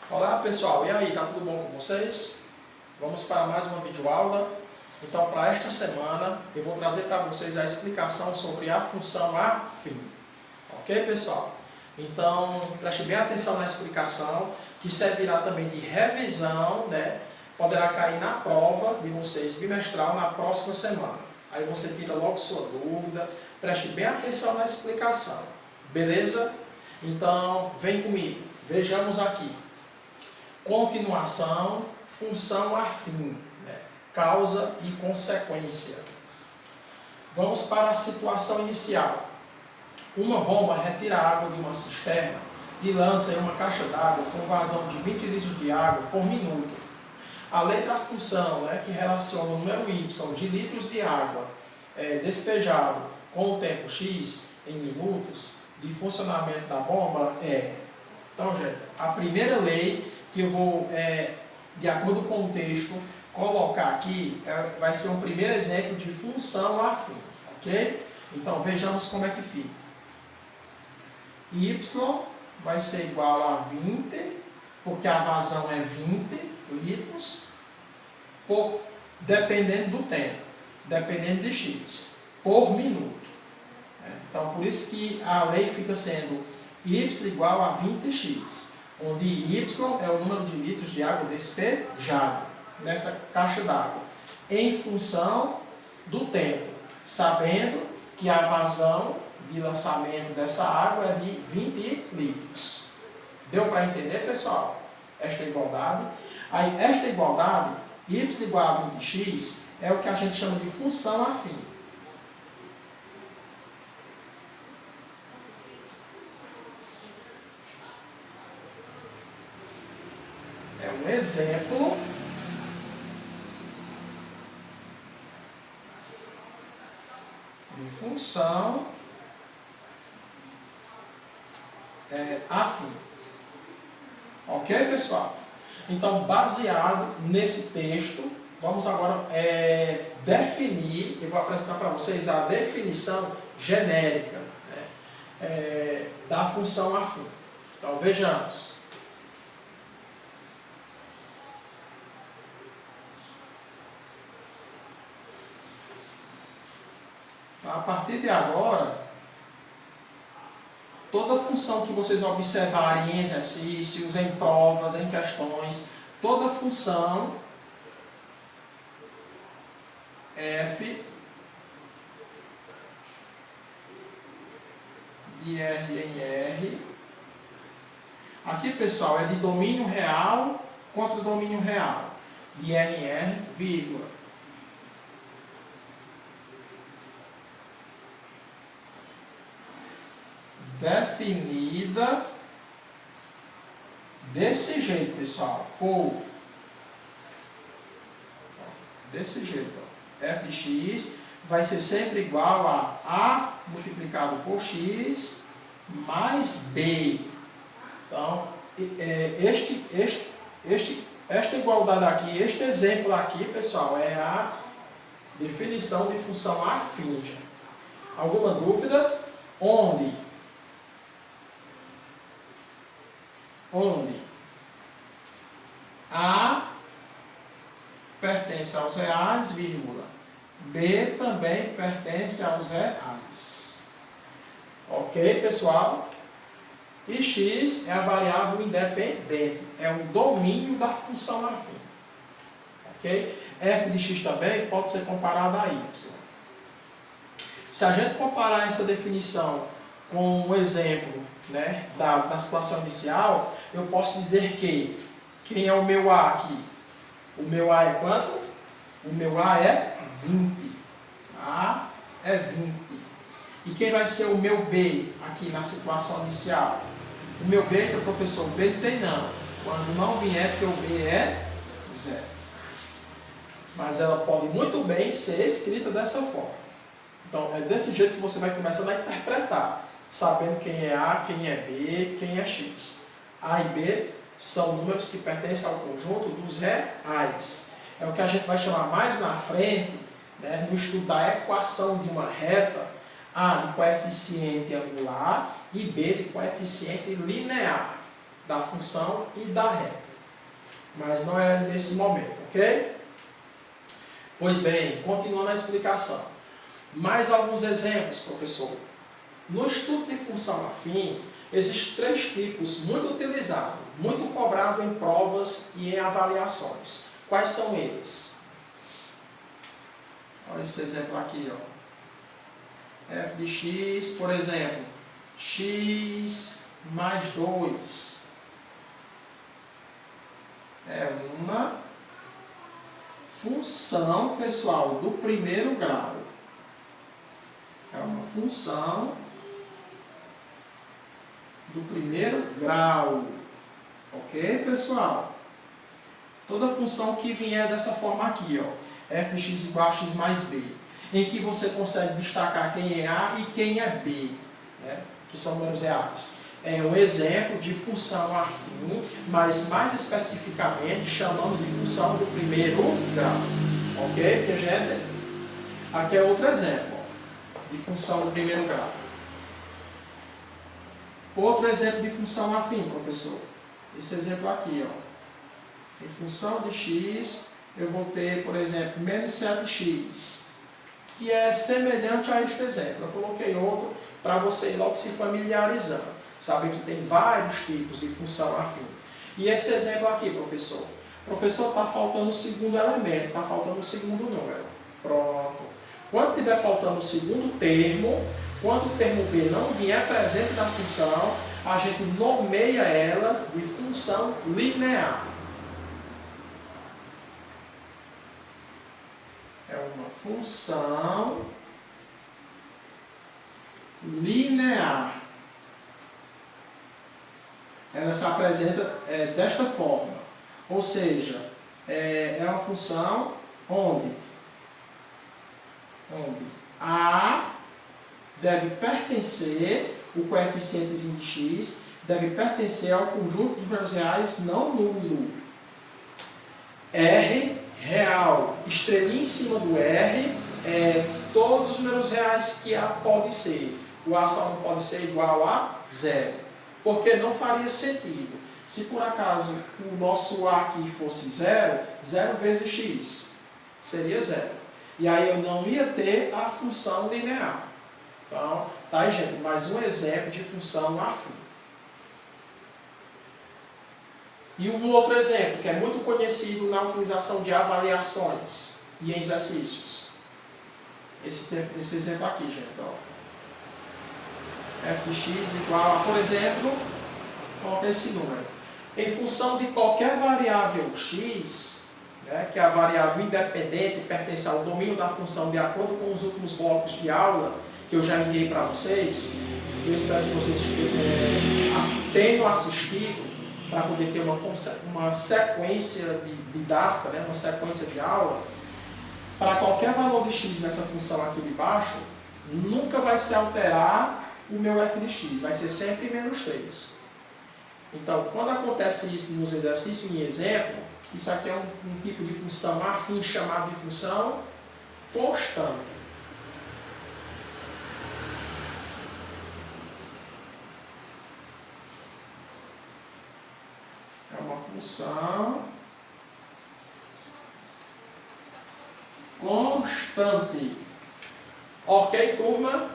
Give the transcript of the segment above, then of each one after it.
Olá pessoal, e aí, tá tudo bom com vocês? Vamos para mais uma videoaula. Então, para esta semana, eu vou trazer para vocês a explicação sobre a função afim. Ok, pessoal? Então, preste bem atenção na explicação, que servirá também de revisão, né? Poderá cair na prova de vocês bimestral na próxima semana. Aí você tira logo sua dúvida, preste bem atenção na explicação. Beleza? Então, vem comigo. Vejamos aqui. Continuação, função afim, né? Causa e consequência. Vamos para a situação inicial. Uma bomba retira água de uma cisterna e lança em uma caixa d'água com vazão de 20 litros de água por minuto. A lei da função, né, que relaciona o número y de litros de água despejado com o tempo x em minutos de funcionamento da bomba é... Então, gente, a primeira lei que eu vou, de acordo com o texto, colocar aqui, vai ser um primeiro exemplo de função afim, ok? Então, vejamos como é que fica. Y vai ser igual a 20, porque a vazão é 20 litros, dependendo do tempo, dependendo de x, por minuto. Então, por isso que a lei fica sendo y igual a 20x, onde y é o número de litros de água despejado nessa caixa d'água, em função do tempo, sabendo que a vazão de lançamento dessa água é de 20 litros. Deu para entender, pessoal? Esta igualdade. Aí, esta igualdade, y igual a 20x, é o que a gente chama de função afim. É um exemplo de função afim. Ok, pessoal? Então, baseado nesse texto, vamos agora definir, eu vou apresentar para vocês a definição genérica, né, da função afim. Então, vejamos. A partir de agora, toda função que vocês observarem em exercícios, em provas, em questões, toda função f de R em R, aqui, pessoal, é de domínio real contra domínio real, de R em R, vírgula. Definida desse jeito, pessoal, ou desse jeito, ó, fx vai ser sempre igual a multiplicado por x mais b. Então, esta igualdade aqui, este exemplo aqui, pessoal, é a definição de função afim. Alguma dúvida? Onde A pertence aos reais, vírgula, B também pertence aos reais. Ok, pessoal? E x é a variável independente, é o domínio da função afim. Ok? F de x também pode ser comparado a y. Se a gente comparar essa definição com o exemplo, né, da situação inicial, eu posso dizer que quem é o meu A aqui? O meu A é quanto? O meu A é 20. A é 20. E quem vai ser o meu B aqui na situação inicial? O meu B, que o professor B não tem não. Quando não vier, porque o B é 0. Mas ela pode muito bem ser escrita dessa forma. Então, é desse jeito que você vai começando a interpretar, sabendo quem é A, quem é B, quem é X. A e B são números que pertencem ao conjunto dos reais. É o que a gente vai chamar mais na frente, né, no estudo da equação de uma reta, A de coeficiente angular e B de coeficiente linear. da função e da reta. Mas não é nesse momento, ok? Pois bem, continuando a explicação. Mais alguns exemplos, professor. No estudo de função afim, existem 3 tipos muito utilizados, muito cobrados em provas e em avaliações. Quais são eles? Olha esse exemplo aqui, ó. F de x, por exemplo, x mais 2. É uma função, pessoal, do primeiro grau. É uma função do primeiro grau. Ok, pessoal? Toda função que vier dessa forma aqui, ó, f de x igual a x mais b, em que você consegue destacar quem é A e quem é B, né, que são números reais. É um exemplo de função afim, mas mais especificamente chamamos de função do primeiro grau. Ok? Porque gente, aqui é outro exemplo, ó, de função do primeiro grau. Outro exemplo de função afim, professor. Esse exemplo aqui, ó. Em função de x, eu vou ter, por exemplo, menos 7x, que é semelhante a este exemplo. Eu coloquei outro para você ir logo se familiarizando. Sabe que tem vários tipos de função afim. E esse exemplo aqui, professor. Professor, está faltando o segundo elemento, está faltando o segundo número. Pronto. Quando estiver faltando o segundo termo, quando o termo B não vier presente na função, a gente nomeia ela de função linear. É uma função linear. Ela se apresenta desta forma. Ou seja, é uma função onde A deve pertencer, o coeficiente de x deve pertencer ao conjunto dos números reais não nulo. R real, estrelinha em cima do R, todos os números reais que A pode ser. O A só não pode ser igual a 0. Porque não faria sentido. Se por acaso o nosso A aqui fosse 0, 0 vezes x seria 0. E aí eu não ia ter a função linear. Então, tá aí, gente, mais um exemplo de função afim. E um outro exemplo, que é muito conhecido na utilização de avaliações e em exercícios. Esse exemplo aqui, gente, ó. F de x igual a, por exemplo, coloca esse número. Em função de qualquer variável x, né, que é a variável independente pertence ao domínio da função de acordo com os últimos blocos de aula que eu já enviei para vocês, eu espero que vocês tenham assistido para poder ter uma sequência didática, né, uma sequência de aula. Para qualquer valor de x nessa função aqui de baixo, nunca vai se alterar o meu f de x, vai ser sempre menos 3. Então, quando acontece isso nos exercícios, em exemplo, isso aqui é um tipo de função afim chamado de função constante. É uma função constante. Ok, turma?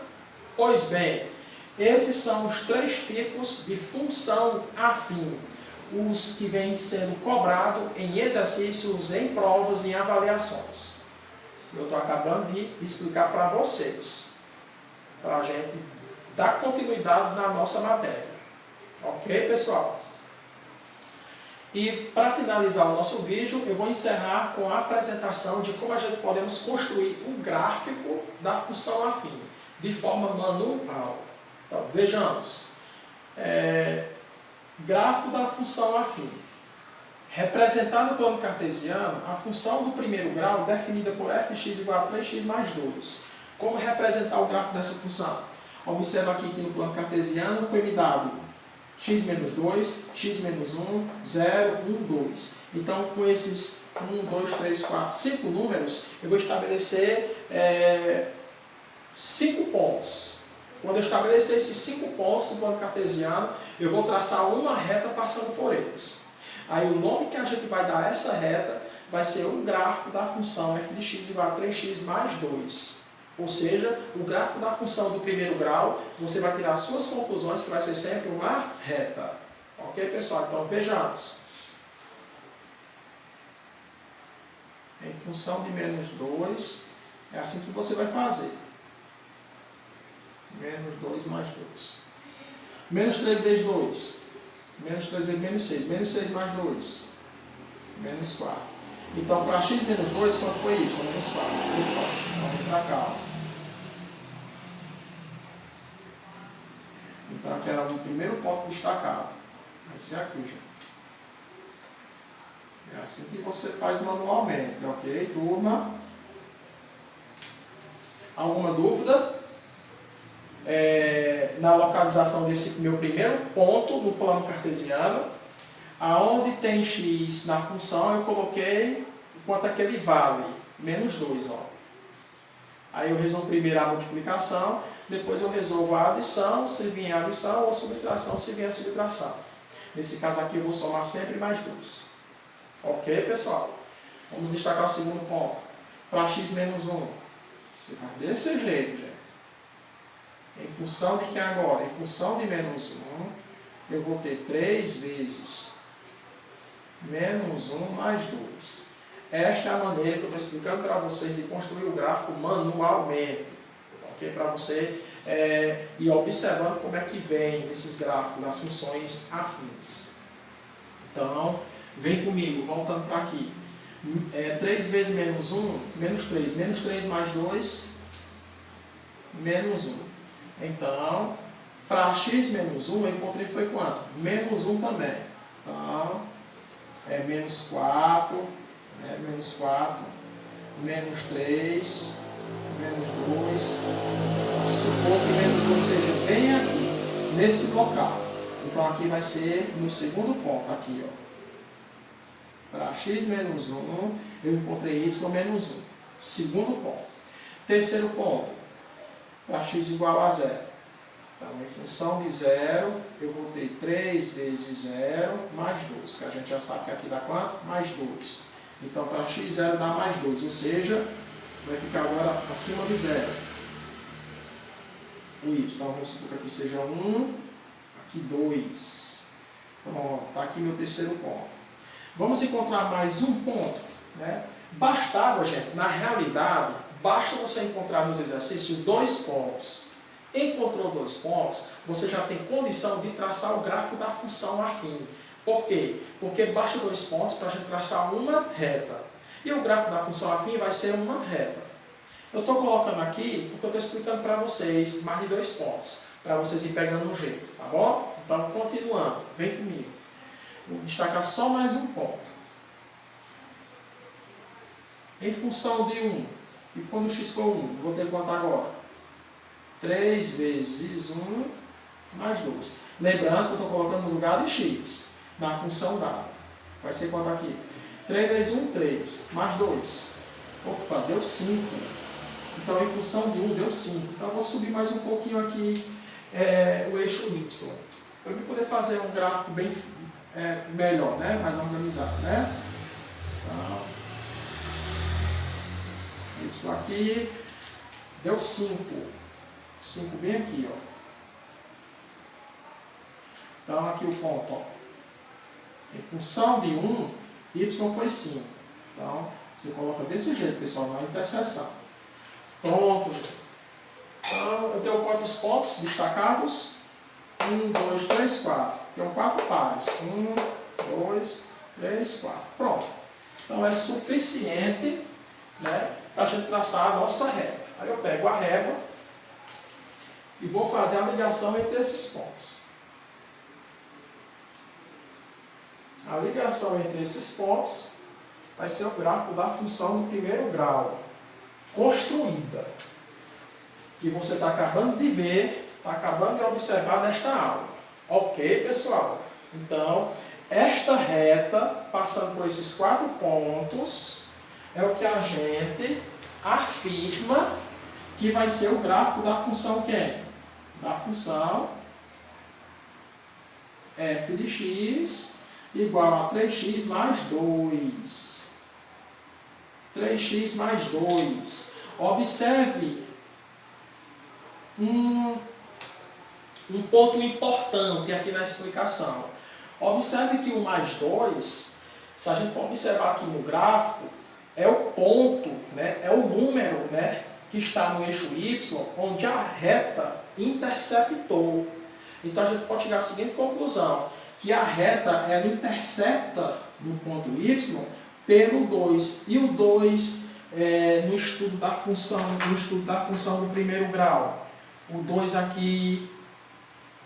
Pois bem, esses são os 3 tipos de função afim, os que vêm sendo cobrados em exercícios, em provas e em avaliações. Eu estou acabando de explicar para vocês, para a gente dar continuidade na nossa matéria. Ok, pessoal? E para finalizar o nosso vídeo, eu vou encerrar com a apresentação de como a gente podemos construir um gráfico da função afim, de forma manual. Então, vejamos. Gráfico da função afim. Representado no plano cartesiano, a função do primeiro grau definida por f de x igual a 3x mais 2. Como representar o gráfico dessa função? Observa aqui que no plano cartesiano foi me dado x menos 2, x menos 1, 0, 1, 2. Então, com esses 1, 2, 3, 4, 5 números, eu vou estabelecer 5 pontos. Quando eu estabelecer esses 5 pontos do plano cartesiano, eu vou traçar uma reta passando por eles. Aí o nome que a gente vai dar a essa reta vai ser o gráfico da função f de x igual a 3x mais 2. Ou seja, o gráfico da função do primeiro grau, você vai tirar as suas conclusões, que vai ser sempre uma reta. Ok, pessoal? Então, vejamos. Em função de menos 2, é assim que você vai fazer. Menos 2 mais 2. Menos 3 vezes 2. Menos 3 vezes menos 6. Menos 6 mais 2. Menos 4. Então, para x menos 2, quanto foi y? Menos 4. Vamos para cá. Então, aqui era o primeiro ponto destacado. Vai ser aqui, gente. É assim que você faz manualmente, ok, turma? Alguma dúvida? Na localização desse meu primeiro ponto no plano cartesiano, aonde tem x na função, eu coloquei quanto é que ele vale, menos 2, ó. Aí eu resolvo primeiro a multiplicação, depois eu resolvo a adição, se vier a adição, ou a subtração, se vier a subtração. Nesse caso aqui eu vou somar sempre mais 2. Ok, pessoal? Vamos destacar o segundo ponto. Para x menos 1, você vai desse jeito, gente. Em função de que agora? Em função de menos 1, eu vou ter 3 vezes menos 1 mais 2. Esta é a maneira que eu estou explicando para vocês de construir o gráfico manualmente. Ok? Para você ir observando como é que vem esses gráficos das funções afins. Então, vem comigo, voltando para aqui. 3 vezes menos 1, menos 3. Menos 3 mais 2, menos 1. Então, para x menos 1, eu encontrei foi quanto? Menos 1 também. Então, menos 4, menos 4, menos 3, menos 2. Supor que menos 1 esteja bem aqui, nesse local. Então, aqui vai ser no segundo ponto, aqui, ó. Para x menos 1, eu encontrei y menos 1. Segundo ponto. Terceiro ponto. Para x igual a 0. Então, em função de 0, eu vou ter 3 vezes 0 mais 2. Que a gente já sabe que aqui dá quanto? Mais 2. Então, para x 0 dá mais 2. Ou seja, vai ficar agora acima de 0. O y. Então, vamos supor que aqui seja 1. Aqui 2. Pronto. Está aqui meu terceiro ponto. Vamos encontrar mais um ponto, né? Bastava, gente, na realidade, basta você encontrar nos exercícios 2 pontos. Encontrou 2 pontos, você já tem condição de traçar o gráfico da função afim. Por quê? Porque basta 2 pontos para a gente traçar uma reta. E o gráfico da função afim vai ser uma reta. Eu estou colocando aqui porque eu estou explicando para vocês mais de 2 pontos, para vocês irem pegando um jeito, tá bom? Então, continuando, vem comigo. Vou destacar só mais um ponto. Em função de 1, e quando x for 1, vou ter quanto agora? 3 vezes 1 mais 2. Lembrando que eu estou colocando no lugar de x, na função dada. Vai ser quanto aqui? 3 vezes 1, 3, mais 2. Opa, deu 5. Então, em função de 1, deu 5. Então, eu vou subir mais um pouquinho aqui o eixo y, para eu poder fazer um gráfico bem melhor, né? Mais organizado, né? Então, y aqui, deu 5. 5 bem aqui, ó. Então, aqui o ponto, ó. Em função de 1, y foi 5. Então, você coloca desse jeito, pessoal, na interseção. Pronto, gente. Então, eu tenho quantos pontos destacados? 1, 2, 3, 4. Tenho 4 pares. 1, 2, 3, 4. Pronto. Então, é suficiente, né, para a gente traçar a nossa reta. Aí eu pego a régua e vou fazer a ligação entre esses pontos. A ligação entre esses pontos vai ser o gráfico da função do primeiro grau, construída, que você está acabando de ver, está acabando de observar nesta aula. Ok, pessoal? Então, esta reta, passando por esses 4 pontos, é o que a gente afirma que vai ser o gráfico da função quem? da função f de x igual a 3x mais 2. 3x mais 2. Observe um ponto importante aqui na explicação. Observe que o mais 2, se a gente for observar aqui no gráfico, é o ponto, né, é o número, né, que está no eixo y, onde a reta interceptou. Então a gente pode chegar à seguinte conclusão, que a reta ela intercepta no ponto y pelo 2. E o 2 no estudo da função do primeiro grau. O 2 aqui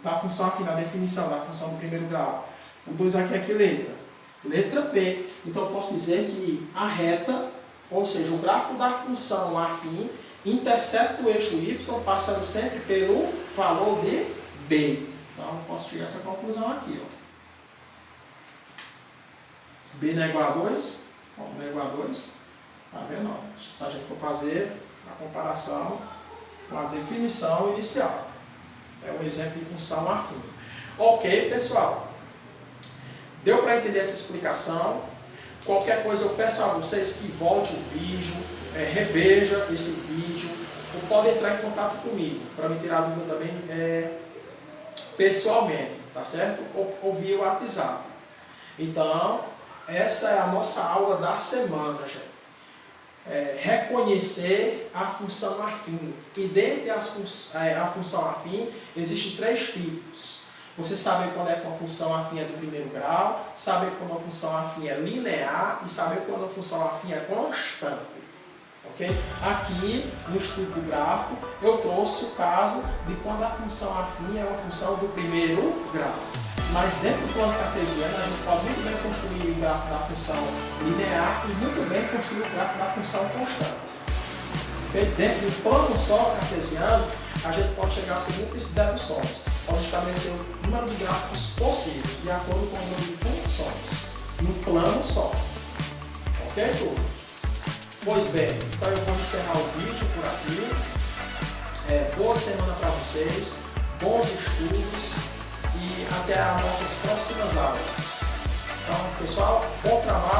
da função aqui na definição da função do primeiro grau. O 2 aqui é que letra? Letra P. Então eu posso dizer que a reta, ou seja, o gráfico da função afim, intercepta o eixo y passando sempre pelo valor de B. Então eu posso chegar a essa conclusão aqui. Ó. B não é igual a 2? Bom, não é igual a 2. Tá vendo? Ó, se a gente for fazer a comparação com a definição inicial. É um exemplo de função afim. Ok, pessoal? Deu para entender essa explicação? Qualquer coisa eu peço a vocês que volte o vídeo, reveja esse vídeo, ou podem entrar em contato comigo, para me tirar dúvida também pessoalmente, tá certo? Ou via WhatsApp. Então, essa é a nossa aula da semana, gente. Reconhecer a função afim. E dentre a função afim, existem 3 tipos. Você sabe quando é que a função afim é do primeiro grau, sabe quando a função afim é linear e sabe quando a função afim é constante. Okay? Aqui, no estudo do gráfico, eu trouxe o caso de quando a função afim é uma função do primeiro grau. Mas dentro do plano cartesiano, a gente pode muito bem construir o gráfico da função linear e muito bem construir o gráfico da função constante. Okay? Dentro do plano só cartesiano, a gente pode chegar a seguintes deduções. Pode estabelecer o número de gráficos possíveis, de acordo com o número de funções, no plano só. Ok, turma? Pois bem, então eu vou encerrar o vídeo por aqui. Boa semana para vocês, bons estudos e até as nossas próximas aulas. Então, pessoal, bom trabalho.